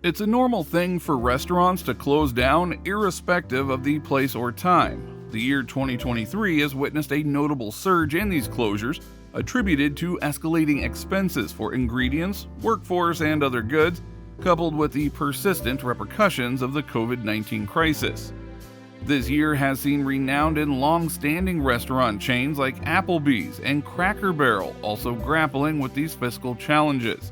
It's a normal thing for restaurants to close down irrespective of the place or time. The year 2023 has witnessed a notable surge in these closures, attributed to escalating expenses for ingredients, workforce, and other goods, coupled with the persistent repercussions of the COVID-19 crisis. This year has seen renowned and long-standing restaurant chains like Applebees and Cracker Barrel also grappling with these fiscal challenges.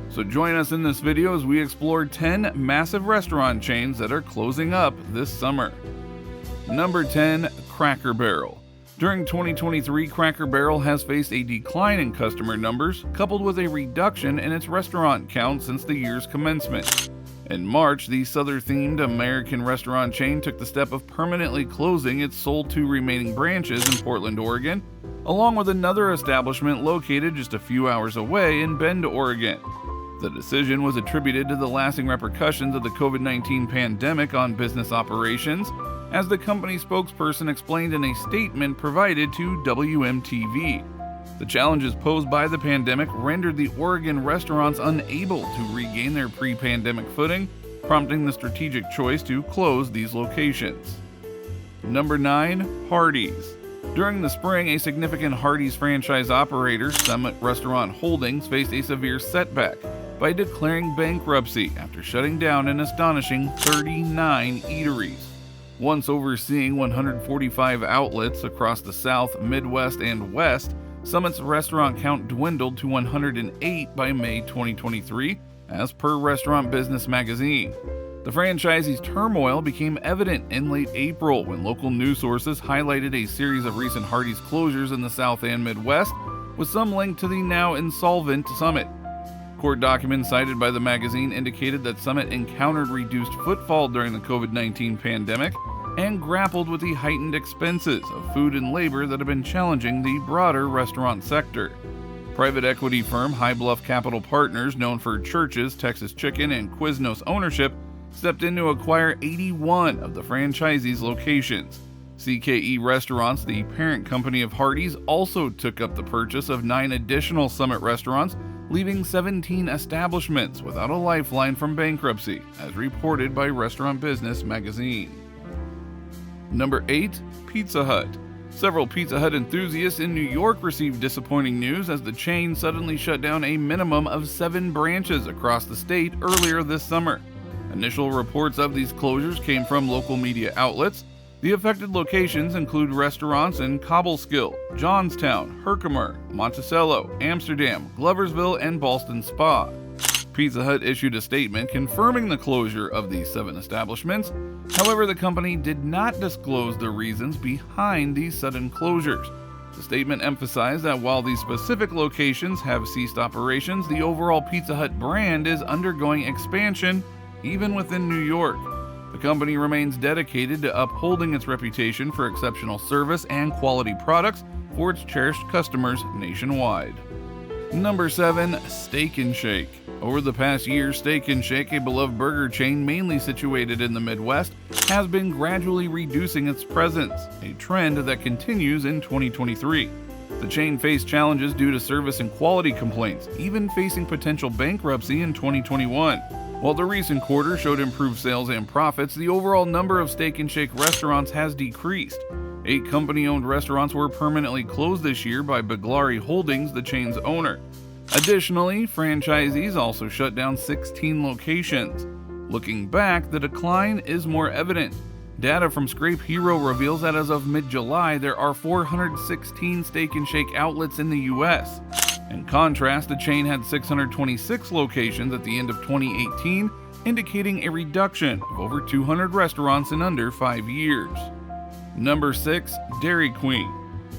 So join us in this video as we explore 10 massive restaurant chains that are closing up this summer. Number 10. Cracker Barrel. During 2023, Cracker Barrel has faced a decline in customer numbers, coupled with a reduction in its restaurant count since the year's commencement. In March, the Southern-themed American restaurant chain took the step of permanently closing its sole 2 remaining branches in Portland, Oregon, along with another establishment located just a few hours away in Bend, Oregon. The decision was attributed to the lasting repercussions of the COVID-19 pandemic on business operations, as the company spokesperson explained in a statement provided to WMTV. The challenges posed by the pandemic rendered the Oregon restaurants unable to regain their pre-pandemic footing, prompting the strategic choice to close these locations. Number 9. Hardees. During the spring, a significant Hardees franchise operator, Summit Restaurant Holdings, faced a severe setback by declaring bankruptcy after shutting down an astonishing 39 eateries. Once overseeing 145 outlets across the South, Midwest, and West, Summit's restaurant count dwindled to 108 by May 2023, as per Restaurant Business magazine. The franchisee's turmoil became evident in late April when local news sources highlighted a series of recent Hardees closures in the South and Midwest, with some linked to the now insolvent Summit. Court documents cited by the magazine indicated that Summit encountered reduced footfall during the COVID-19 pandemic and grappled with the heightened expenses of food and labor that have been challenging the broader restaurant sector. Private equity firm High Bluff Capital Partners, known for Church's, Texas Chicken, and Quiznos ownership, stepped in to acquire 81 of the franchisee's locations. CKE Restaurants, the parent company of Hardees, also took up the purchase of 9 additional Summit restaurants, leaving 17 establishments without a lifeline from bankruptcy, as reported by Restaurant Business magazine. Number 8. Pizza Hut. Several Pizza Hut enthusiasts in New York received disappointing news as the chain suddenly shut down a minimum of 7 branches across the state earlier this summer. Initial reports of these closures came from local media outlets. The affected locations include restaurants in Cobleskill, Johnstown, Herkimer, Monticello, Amsterdam, Gloversville, and Ballston Spa. Pizza Hut issued a statement confirming the closure of these 7 establishments. However, the company did not disclose the reasons behind these sudden closures. The statement emphasized that while these specific locations have ceased operations, the overall Pizza Hut brand is undergoing expansion, even within New York. The company remains dedicated to upholding its reputation for exceptional service and quality products for its cherished customers nationwide. Number 7. Steak 'n Shake. Over the past year, Steak 'n Shake, a beloved burger chain mainly situated in the Midwest, has been gradually reducing its presence, a trend that continues in 2023. The chain faced challenges due to service and quality complaints, even facing potential bankruptcy in 2021. While the recent quarter showed improved sales and profits, the overall number of Steak 'n Shake restaurants has decreased. 8 company-owned restaurants were permanently closed this year by Biglari Holdings, the chain's owner. Additionally, franchisees also shut down 16 locations. Looking back, the decline is more evident. Data from Scrape Hero reveals that as of mid-July, there are 416 Steak 'n Shake outlets in the U.S. In contrast, the chain had 626 locations at the end of 2018, indicating a reduction of over 200 restaurants in under 5 years. Number 6. Dairy Queen.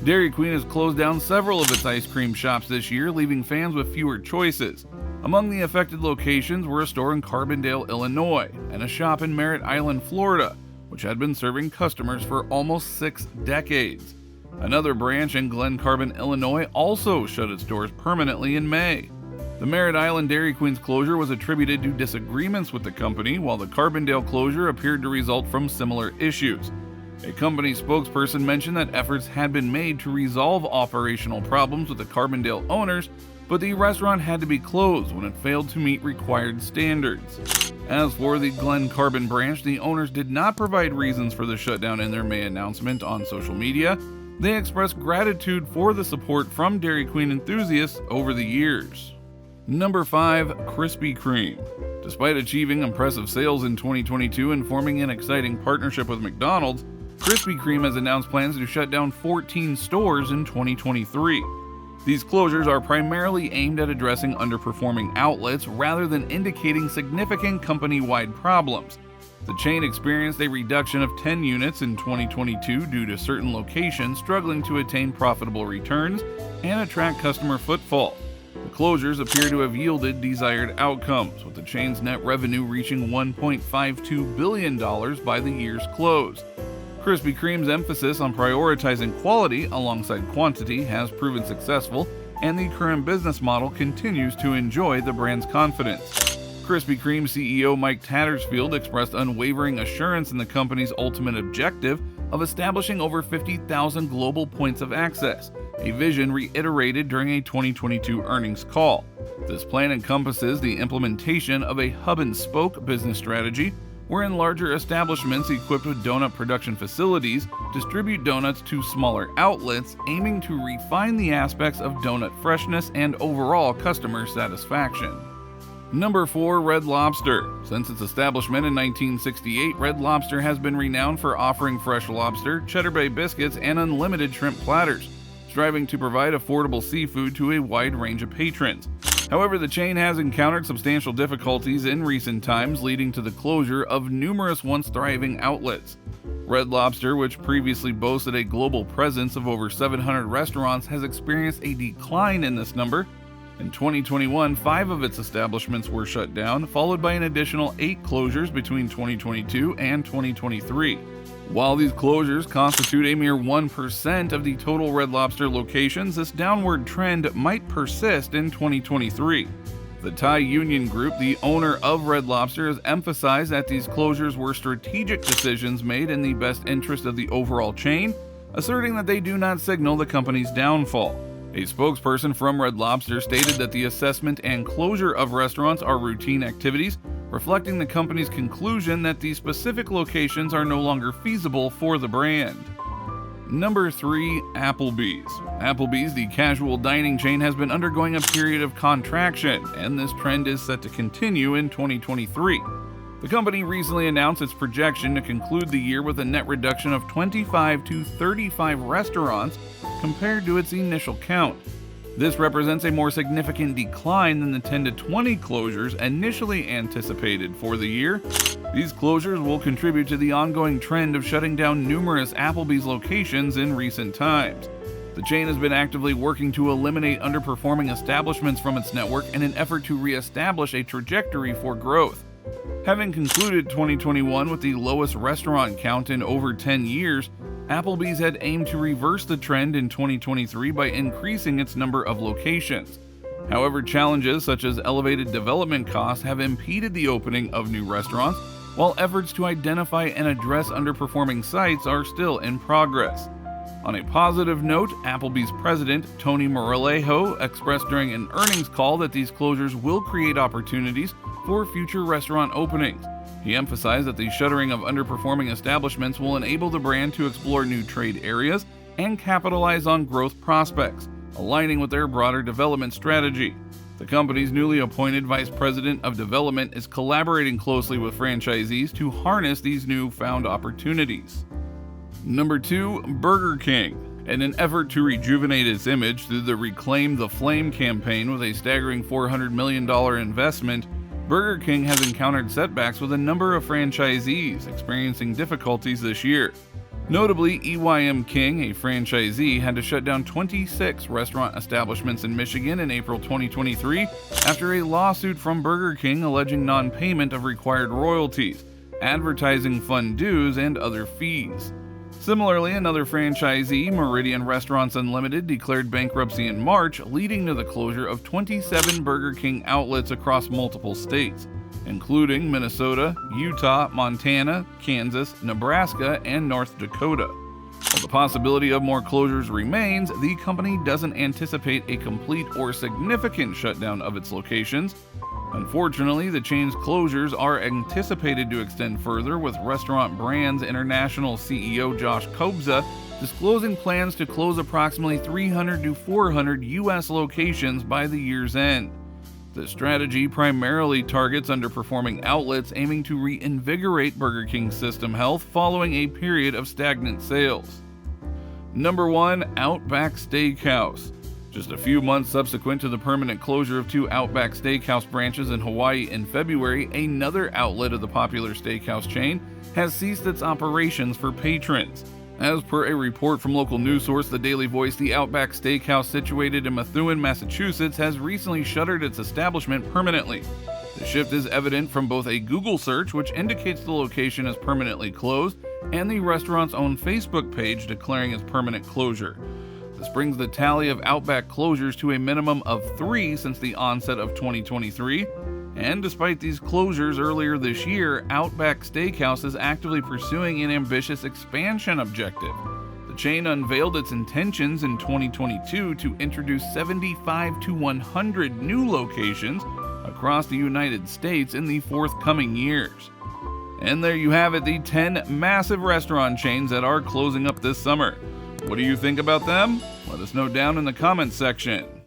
Dairy Queen has closed down several of its ice cream shops this year, leaving fans with fewer choices. Among the affected locations were a store in Carbondale, Illinois, and a shop in Merritt Island, Florida, which had been serving customers for almost 6 decades. Another branch in Glen Carbon, Illinois also shut its doors permanently in May. The Merritt Island Dairy Queen's closure was attributed to disagreements with the company, while the Carbondale closure appeared to result from similar issues. A company spokesperson mentioned that efforts had been made to resolve operational problems with the Carbondale owners, but the restaurant had to be closed when it failed to meet required standards. As for the Glen Carbon branch, the owners did not provide reasons for the shutdown in their May announcement on social media. They expressed gratitude for the support from Dairy Queen enthusiasts over the years. Number 5. Krispy Kreme. Despite achieving impressive sales in 2022 and forming an exciting partnership with McDonald's, Krispy Kreme has announced plans to shut down 14 stores in 2023. These closures are primarily aimed at addressing underperforming outlets rather than indicating significant company-wide problems. The chain experienced a reduction of 10 units in 2022 due to certain locations struggling to attain profitable returns and attract customer footfall. The closures appear to have yielded desired outcomes, with the chain's net revenue reaching $1.52 billion by the year's close. Krispy Kreme's emphasis on prioritizing quality alongside quantity has proven successful, and the current business model continues to enjoy the brand's confidence. Krispy Kreme CEO Mike Tattersfield expressed unwavering assurance in the company's ultimate objective of establishing over 50,000 global points of access, a vision reiterated during a 2022 earnings call. This plan encompasses the implementation of a hub-and-spoke business strategy, wherein larger establishments equipped with donut production facilities distribute donuts to smaller outlets, aiming to refine the aspects of donut freshness and overall customer satisfaction. Number 4. Red Lobster. Since its establishment in 1968, Red Lobster has been renowned for offering fresh lobster, Cheddar Bay biscuits, and unlimited shrimp platters, striving to provide affordable seafood to a wide range of patrons. However, the chain has encountered substantial difficulties in recent times, leading to the closure of numerous once thriving outlets. Red Lobster, which previously boasted a global presence of over 700 restaurants, has experienced a decline in this number. In 2021, 5 of its establishments were shut down, followed by an additional 8 closures between 2022 and 2023. While these closures constitute a mere 1% of the total Red Lobster locations, this downward trend might persist in 2023. The Thai Union Group, the owner of Red Lobster, has emphasized that these closures were strategic decisions made in the best interest of the overall chain, asserting that they do not signal the company's downfall. A spokesperson from Red Lobster stated that the assessment and closure of restaurants are routine activities, reflecting the company's conclusion that these specific locations are no longer feasible for the brand. Number 3. Applebees. Applebees, the casual dining chain, has been undergoing a period of contraction, and this trend is set to continue in 2023. The company recently announced its projection to conclude the year with a net reduction of 25 to 35 restaurants compared to its initial count. This represents a more significant decline than the 10 to 20 closures initially anticipated for the year. These closures will contribute to the ongoing trend of shutting down numerous Applebee's locations in recent times. The chain has been actively working to eliminate underperforming establishments from its network in an effort to reestablish a trajectory for growth. Having concluded 2021 with the lowest restaurant count in over 10 years, Applebee's had aimed to reverse the trend in 2023 by increasing its number of locations. However, challenges such as elevated development costs have impeded the opening of new restaurants, while efforts to identify and address underperforming sites are still in progress. On a positive note, Applebee's president, Tony Moralejo, expressed during an earnings call that these closures will create opportunities for future restaurant openings. He emphasized that the shuttering of underperforming establishments will enable the brand to explore new trade areas and capitalize on growth prospects, aligning with their broader development strategy. The company's newly appointed vice president of development is collaborating closely with franchisees to harness these newfound opportunities. Number 2. Burger King. In an effort to rejuvenate its image through the Reclaim the Flame campaign with a staggering $400 million investment, Burger King has encountered setbacks with a number of franchisees experiencing difficulties this year. Notably, EYM King, a franchisee, had to shut down 26 restaurant establishments in Michigan in April 2023 after a lawsuit from Burger King alleging non-payment of required royalties, advertising fund dues, and other fees. Similarly, another franchisee, Meridian Restaurants Unlimited, declared bankruptcy in March, leading to the closure of 27 Burger King outlets across multiple states, including Minnesota, Utah, Montana, Kansas, Nebraska, and North Dakota. While the possibility of more closures remains, the company doesn't anticipate a complete or significant shutdown of its locations. Unfortunately, the chain's closures are anticipated to extend further, with Restaurant Brands International CEO Josh Kobza disclosing plans to close approximately 300 to 400 U.S. locations by the year's end. The strategy primarily targets underperforming outlets, aiming to reinvigorate Burger King's system health following a period of stagnant sales. Number 1. Outback Steakhouse. Just a few months subsequent to the permanent closure of 2 Outback Steakhouse branches in Hawaii in February, another outlet of the popular steakhouse chain has ceased its operations for patrons. As per a report from local news source The Daily Voice, the Outback Steakhouse situated in Methuen, Massachusetts, has recently shuttered its establishment permanently. The shift is evident from both a Google search, which indicates the location is permanently closed, and the restaurant's own Facebook page declaring its permanent closure. This brings the tally of Outback closures to a minimum of 3 since the onset of 2023. And despite these closures earlier this year, Outback Steakhouse is actively pursuing an ambitious expansion objective. The chain unveiled its intentions in 2022 to introduce 75 to 100 new locations across the United States in the forthcoming years. And there you have it, the 10 massive restaurant chains that are closing up this summer. What do you think about them? Let us know down in the comments section.